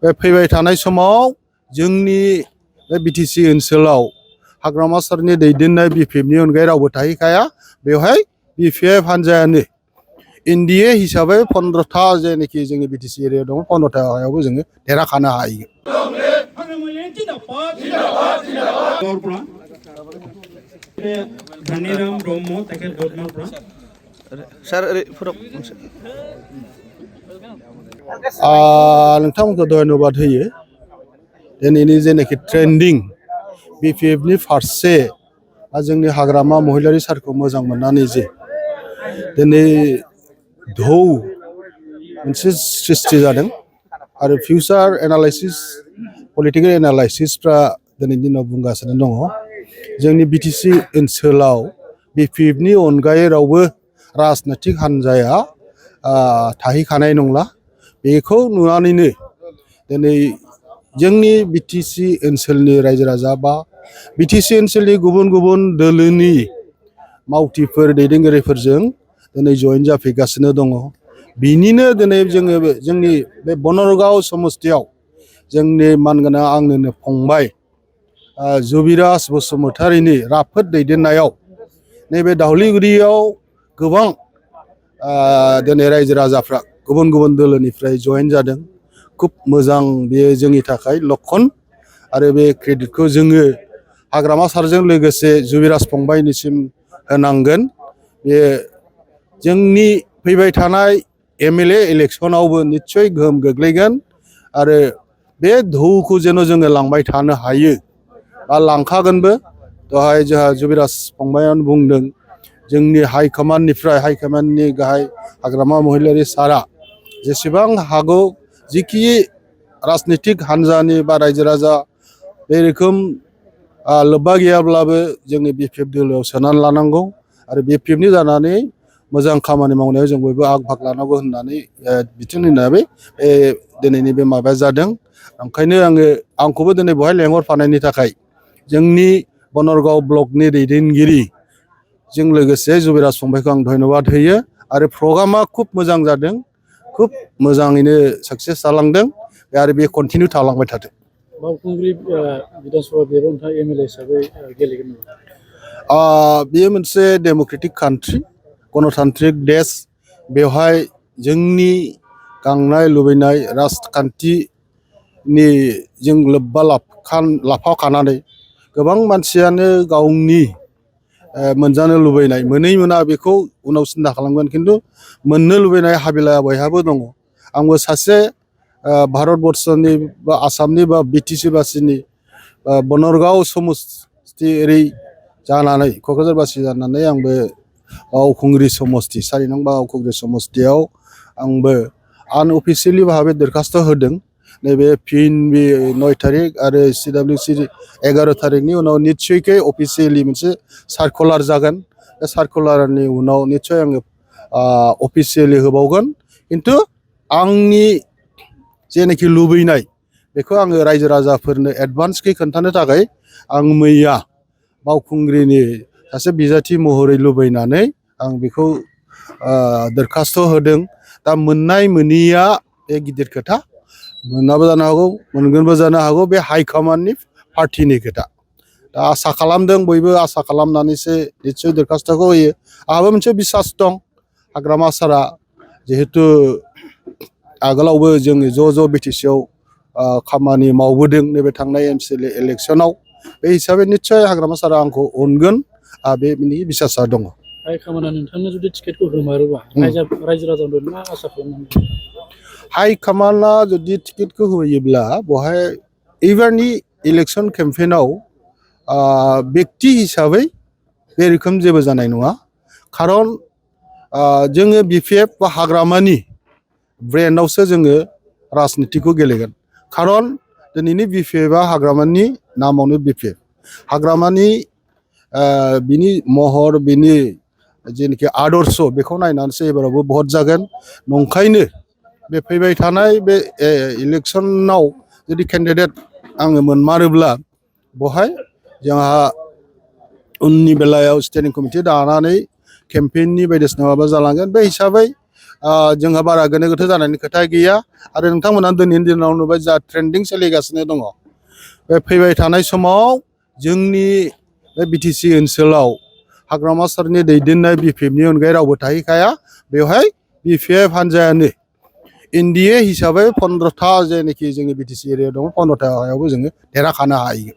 बे फैबाय थानाय समाव जोंनि बे बिटिसि ओनसोलाव हाग्रामा सारनि दैदेननाय बिपिएफनि अनगायै रावबो थाहैखाया बेवहाय बिपिएफ हान्जायानो एनडिए हिसाबै 15था जेनाखि जोंनि बिटिसि एरियायाव दङ 15थायावबो जोङो देरहाखानो हायो। नोंथांमोनखौ धन्यबाद होयो दिनैनि जेनाखि ट्रेन्डिं बिपिएफनि फारसे जोंनि हाग्रामा महिलारि सारखौ मोजां मोननानै जे दिनै धौ मोनसे सृष्टि जादों आरो फिउचार एनालाइसिस पलिटिकेल एनालाइसिसफ्रा दिनैनि दिनाव बुंगासिनो दङ जोंनि बिटिसि ओनसोलाव बिपिएफनि अनगायै रावबो राजनैतिक हान्जाया थाहैखानाय नंला बेखौ नुनानैनो दिनै जोंनि बिटिसि ओनसोलनि रायजो राजा बा बिटिसि ओनसोलनि गुबुन गुबुन दोलोनि मावथिफोर दैदेनगिरिफोरजों दिनै जयेन जाफैगासिनो दङ। बिनिनो दिनै जोङो जोंनि बे बनरगाव समस्तियाव जोंनि मानगोनां आंनिनो फंबाय जुबिराज बसुमतारिनि राफोद दैदेननायाव नैबे दावलिगुरियाव गोबां दिनै रायजो राजाफ्रा गुबुन गुबुन दोलोनिफ्राय जयेन जादों। खुब मोजां बेयो जोंनि थाखाय लक्षन आरो बे क्रेडिटखौ जोङो हाग्रामा सारजों लोगोसे जुबिराज फंबायनिसिम होनांगोन। बे जोंनि फैबाय थानाय एमएलए इलेक्सनावबो निस्सय गोहोम गोग्लैगोन आरो बे धौखौ जेन' जोङो लांबाय थानो हायो बा लांखागोनबो। दहाय जोंहा जुबिराज फंबायानो बुंदों जोंनि हाइकमान्डनि गाहाय हाग्रामा महिलारि सारा जेसेबां हागौ जिखि राजनितिक हान्जानि बा रायजो राजा बे रोखोम लोब्बा गैयाब्लाबो जोंनि बिपिएफ दोलोआव सोनानै लानांगौ आरो बिपिएफनि जानानै मोजां खामानि मावनायाव जों बयबो आग भाग लानांगौ होननानै बिथोन होनानै दिनैनि बे माबाया जादों। ओंखायनो आंखौबो दिनै बेवहाय लेंहरफानायनि थाखाय जोंनि बनरगाव ब्लकनि दैदेनगिरिजों लोगोसे जुबिराज फंबायखौ आं धन्यबाद होयो आरो प्रग्रामा खुब मोजां जादों खुब मोजाङैनो साक्सेस जालांदों आरो बे कन्टिनिउ थालांबाय थाथों। बावखुंग्रि बिधानसभा बेयाव नोंथाङा एमएलए हिसाबै गेलेगोन नामा? बेयो मोनसे डेम'क्रेटिक कान्ट्रि गणतान्त्रिक देश बेवहाय जोंनि गांनाय लुबैनाय राजखान्थिनि जों लोब्बा लाफाखानानै गोबां मानसियानो गावनि मोनजानो लुबैनाय मोनै मोना बेखौ उनाव सिन्था खालामगोन खिन्थु मोननो लुबैनाय हाबिलाया बयहाबो दङ। आंबो सासे भारतबर्षनि बा आसामनि बा बिटिसि बासिनि बनरगाव समस्ति ओरै जानानै क'क्राझारबासि जानानै आंबो बावखुंग्रि समस्ति 4 नं बावखुंग्रि समस्तियाव आंबो आनअफिसियेलि भाबै दरखास्त होदों। नैबे फिनबि 9 थारिख आरो सिडब्लिउसि 11 थारिखनि उनाव निस्सयकै अफिसियेलि मोनसे सार्कुलार जागोन। बे सार्कुलारनि उनाव निस्सय आङो अफिसियेलि होबावगोन खिन्थु आंनि जेनाखि लुबैनाय बेखौ आङो रायजो राजाफोरनो एडभान्सकै खोन्थानो थाखाय आं मैया बावखुंग्रिनि सासे बिजाथि महरै लुबैनानै आं बेखौ दरखास्त होदों। दा मोननाय मोनैया बे गिदिर खोथा मोनाबो जानो हागौ मोनगोनबो जानो हागौ बे हाइकमान्डनि पार्टिनि खोथा। दा आसा खालामदों बयबो आसा खालामनानैसो निस्सय दरखास्तखौ होयो। आंहाबो मोनसे बिसास दं हाग्रामा सारा जिहेतु आगोलावबो जोङो ज' बिटिसिआव खामानि मावबोदों नैबे थांनाय एमसिएलए इलेक्सनाव बे हिसाबै निस्सय हाग्रामा सारा आंखौ अनगोन बे बिनि बिसासा दङ। हाइकमान्डआ नोंथांनो जुदि टिकेटखौ होमारोबा रायजो राजाफोर मा आसा खालामनांगौ? हाइकमान्डआ जुदि टिकेटखौ होयोब्ला बेवहाय एबारनि इलेक्सन केम्पेइनाव बेक्ति हिसाबै बे रोखोम जेबो जानाय नङा। खारन जोङो बिपिएफ बा हाग्रामानि ब्रेन्डआवसो जोङो राजनितिखौ गेलेगोन। खारन दिनैनि बिपिएफआ हाग्रामानि नामावनो बिपिएफ हाग्रामानि बिनि महर बिनि जेनाखि आदर्श बेखौ नायनानैसो एबारावबो भट जागोन। नंखायनो बे फैबाय थानाय बे इलेक्सनाव जुदि केन्डिडेट आङो मोनमारोब्ला बेवहाय जोंहा उननि बेलायाव स्टेन्डिं कमिटि दानानै केम्पेइननि बायदिसिना माबा जालांगोन। बे हिसाबै जोंहा बारा गोनो गोथो जानायनि खोथा गैया आरो नोंथांमोना दिनैनि दिनाव नुबाय जा ट्रेन्डिं सोलिगासिनो दङ बे फैबाय थानाय समाव जोंनि बे बिटिसि ओनसोलाव हाग्रामा सरनि दैदेननाय बिपिएफनि अनगायै रावबो थाहैखाया बेवहाय बिपिएफ हान्जायानो एनडिए हिसाबै 15था जेनाखि जोंनि बिटिसि एरियायाव दङ 15थायावबो जोङो देरहाखानो हायो